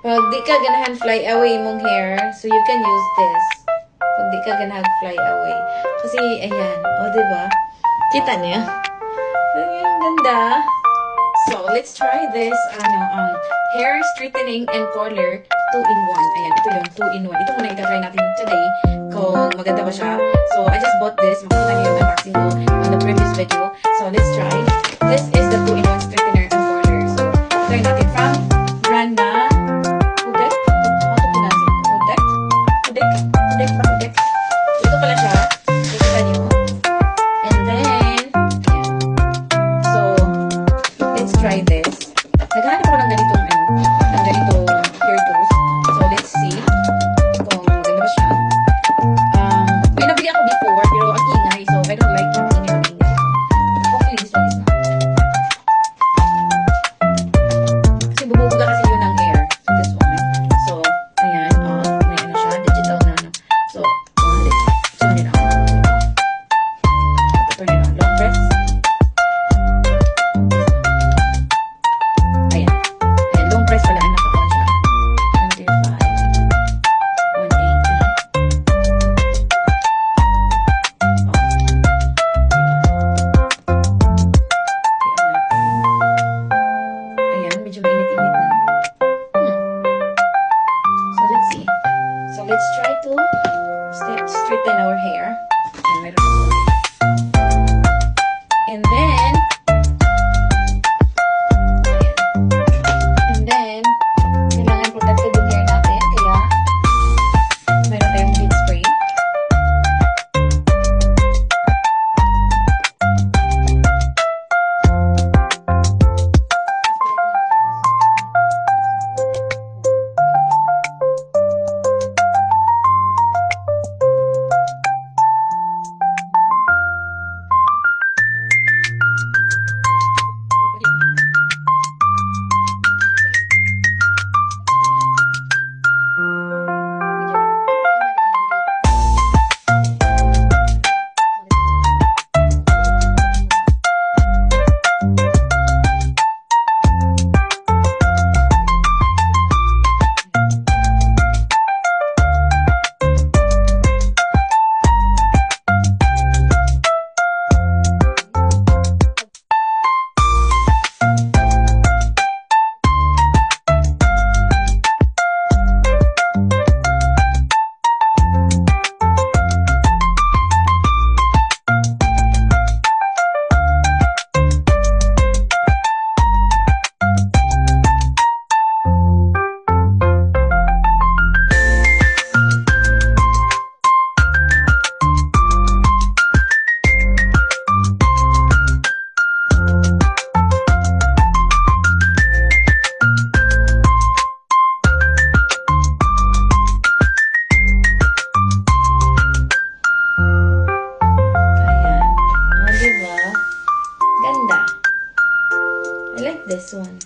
Pag di ka ganahan fly away mong hair, so you can use this. Pag di ka ganahan fly away. Kasi, ayan. O, diba? Kita niya? Ang ganda. So, let's try this, hair straightening and curler 2-in-1. Ayan, ito yun, 2-in-1. Ito muna itatry natin today kung maganda ba siya. So, I just bought this. Makikita niyo yung unboxing ko on the previous video. So, let's try. This is the 2-in-1 straightener and curler. So, try natin from brand na Udek. Ano ito natin? Udek? Udek? Udek pa? Udek? Ito pala siya. Makikita niyo. And then, ayan. So, let's try this. Naghahanap ako ng ganitong hair tools. So, let's see kung maganda ba siya. May nabili ako before, pero ang ingay. So, I don't like yung ingay. Hopefully, this one is not. Kasi bubugla kasi yun ng air. So, this one. So, ayan. May ano siya. Digital na ano. So, let's turn it on. Turn it on. Long press. Press pala, nakapon siya. 180. Ayan, medyo mainit-init na. So, let's see. So, let's try to straighten our hair. And then, I like this one.